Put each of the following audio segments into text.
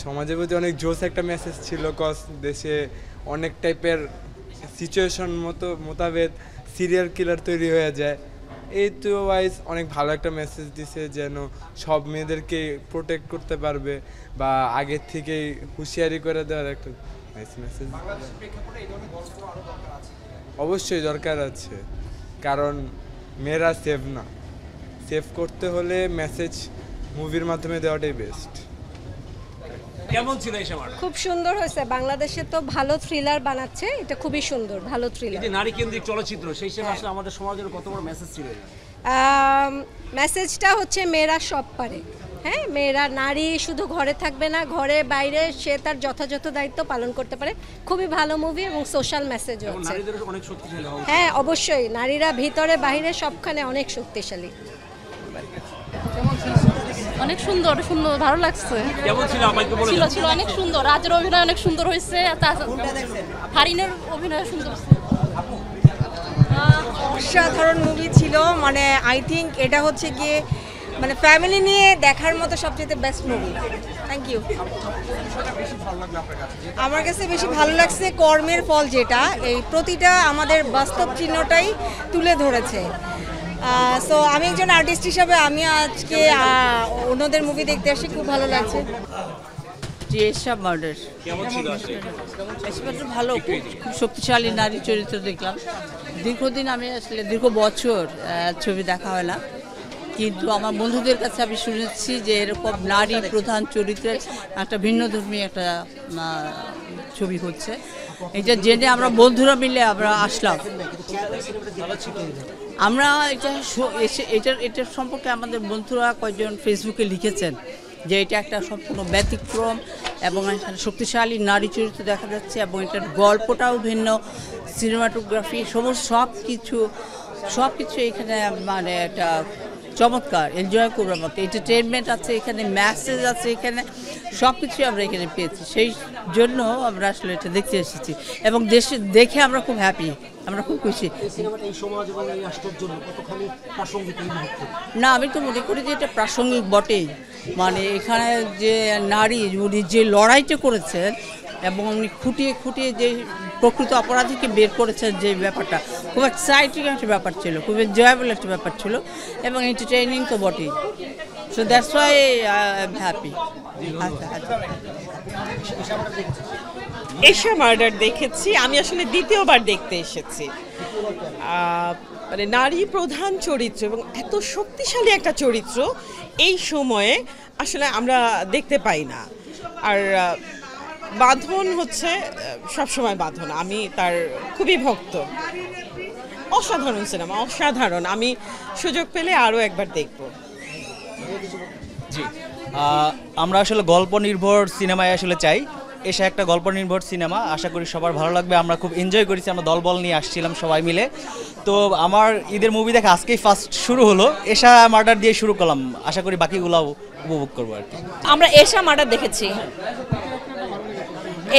সমাজের প্রতি অনেক জোস একটা মেসেজ ছিল, কজ দেশে অনেক টাইপের সিচুয়েশন মোতাবেক সিরিয়াল কিলার তৈরি হয়ে যায়। এই তো ওয়াইজ অনেক ভালো একটা মেসেজ দিছে, যেন সব মেয়েদেরকে প্রোটেক্ট করতে পারবে বা আগের থেকেই হুঁশিয়ারি করে দেওয়ার একটা মেসেজ। অবশ্যই দরকার আছে, কারণ মেয়েরা সেভ না, সেভ করতে হলে মেসেজ মুভির মাধ্যমে দেওয়াটাই বেস্ট। কেমন ছিল এই সময়? খুব সুন্দর হয়েছে। বাংলাদেশে তো ভালো থ্রিলার বানাচ্ছে, এটা খুবই সুন্দর, ভালো থ্রিলার। এই যে নারী কেন্দ্রিক চলচ্চিত্র, সেই হিসেবে আসলে আমাদের সমাজের কত বড় মেসেজ ছিল? মেসেজটা হচ্ছে মেয়েরা সব পারে। হ্যাঁ, মেয়েরা, নারী শুধু ঘরে থাকবে না, ঘরে বাইরে সে তার যথাযথ দায়িত্ব পালন করতে পারে। খুবই ভালো মুভি এবং সোশ্যাল মেসেজও আছে। নারীদের অনেক শক্তিশালী হওয়া। হ্যাঁ, অবশ্যই নারীরা ভিতরে বাইরে সবখানে অনেক শক্তিশালী। অনেক সুন্দর সুন্দর, ভালো লাগছে। কেমন ছিল আমাকে বলে? ছিল অনেক সুন্দর। রাজের অভিনয় অনেক সুন্দর হয়েছে, হারিনের অভিনয় সুন্দর। অসাধারণ মুভি ছিল। মানে আই থিঙ্ক এটা হচ্ছে গিয়ে মানে ফ্যামিলি নিয়ে দেখার মতো সবচেয়ে বেস্ট মুভি। Thank you. আমার কাছে বেশি ভালো লাগছে কর্মের ফল, যেটা এই প্রতিটা আমাদের বাস্তব চিহ্নটাই তুলে ধরেছে। সো আমি একজন আর্টিস্ট হিসাবে আমি আজকে অন্যদের মুভি দেখতে আসি, খুব ভালো লাগছে। এশা মার্ডার কেমন ছিল? ভালো, খুব শক্তিশালী নারী চরিত্র দেখলাম। দীর্ঘদিন আমি আসলে দীর্ঘ বছর ছবি দেখা হয় না, কিন্তু আমার বন্ধুদের কাছে আমি শুনেছি যে এরকম নারী প্রধান চরিত্রের একটা ভিন্নধর্মী একটা ছবি হচ্ছে। এটা জেনে আমরা বন্ধুরা মিলে আমরা আসলাম। আমরা এটার সম্পর্কে আমাদের বন্ধুরা কয়েকজন ফেসবুকে লিখেছেন যে এটা একটা সম্পূর্ণ ব্যতিক্রম এবং এখানে শক্তিশালী নারী চরিত্র দেখা যাচ্ছে এবং এটার গল্পটাও ভিন্ন, সিনেমাটোগ্রাফি সব কিছু এখানে মানে একটা চমৎকার, এনজয় করবার মতো। এন্টারটেনমেন্ট আছে এখানে, মেসেজ আছে এখানে, সব কিছুই আমরা এখানে পেয়েছি। সেই জন্য আমরা আসলে এটা দেখতে এসেছি এবং দেশে দেখে আমরা খুব হ্যাপি, আমরা খুব খুশি। না, আমি তো মনে করি যে এটা প্রাসঙ্গিক বটেই। মানে এখানে যে নারী উনি যে লড়াইটা করেছেন এবং উনি খুঁটিয়ে খুঁটিয়ে যে প্রকৃত অপরাধীকে বের করেছেন, যে ব্যাপারটা খুব এক্সাইটিং একটা ব্যাপার ছিল, খুব এনজয়েবল একটা ব্যাপার ছিল এবং এন্টারটেইনিং তো বটেই। So that's why I am happy. Esha murder দেখেছি, আমি আসলে দ্বিতীয়বার দেখতে এসেছি। মানে নারী প্রধান চরিত্র এবং এত শক্তিশালী একটা চরিত্র এই সময়ে আসলে আমরা দেখতে পাই না। আর বাঁধন হচ্ছে সবসময় বাঁধন, আমি তার খুবই ভক্ত। অসাধারণ সিনেমা, অসাধারণ। আমি সুযোগ পেলে আরও একবার দেখব। জি, আমরা আসলে গল্প নির্ভর সিনেমায় আসলে চাই। এসে একটা গল্প নির্ভর সিনেমা, আশা করি সবার ভালো লাগবে। আমরা খুব এনজয় করেছি, আমরা দলবল নিয়ে আসছিলাম সবাই মিলে। তো আমার ঈদের মুভি দেখা আজকেই ফার্স্ট শুরু হলো, এশা মার্ডার দিয়ে শুরু করলাম, আশা করি বাকিগুলোও উপভোগ করবো আর কি। আমরা এশা মার্ডার দেখেছি।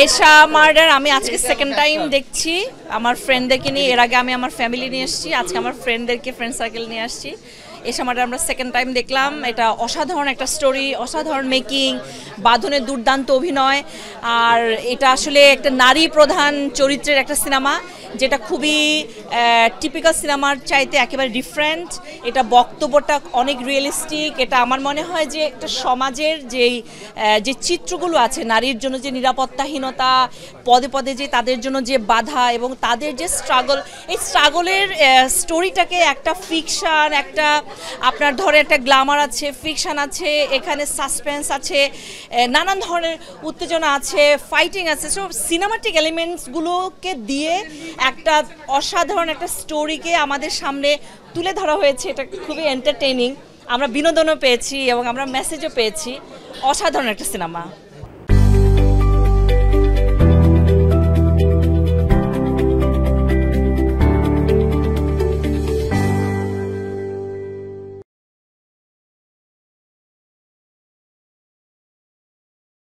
এশা মার্ডার আমি আজকে সেকেন্ড টাইম দেখছি আমার ফ্রেন্ডদেরকে নিয়ে। এর আগে আমি আমার ফ্যামিলি নিয়ে এসেছি, আজকে আমার ফ্রেন্ড সার্কেল নিয়ে আসছি। এশা মার্ডার আমরা সেকেন্ড টাইম দেখলাম। এটা অসাধারণ একটা স্টোরি, অসাধারণ মেকিং, বাঁধনের দুর্দান্ত অভিনয়। আর এটা আসলে একটা নারী প্রধান চরিত্রের একটা সিনেমা, যেটা খুবই টিপিক্যাল সিনেমার চাইতে একেবারে ডিফারেন্ট। এটা বক্তব্যটা অনেক রিয়েলিস্টিক। এটা আমার মনে হয় যে একটা সমাজের যে চিত্রগুলো আছে নারীর জন্য, যে নিরাপত্তাহীনতা, পদে পদে যে তাদের জন্য যে বাধা এবং তাদের যে স্ট্রাগল, এই স্ট্রাগলের স্টোরিটাকে একটা ফিকশন, একটা আপনার ধরে একটা গ্ল্যামার আছে, ফিকশন আছে, এখানে সাসপেন্স আছে, নানান ধরনের উত্তেজনা আছে, ফাইটিং আছে। সব সিনেমাটিক এলিমেন্টসগুলোকে দিয়ে একটা অসাধারণ একটা স্টোরিকে আমাদের সামনে তুলে ধরা হয়েছে। এটা খুবই এন্টারটেইনিং, আমরা বিনোদনও পেয়েছি এবং আমরা মেসেজও পেয়েছি। অসাধারণ একটা সিনেমা।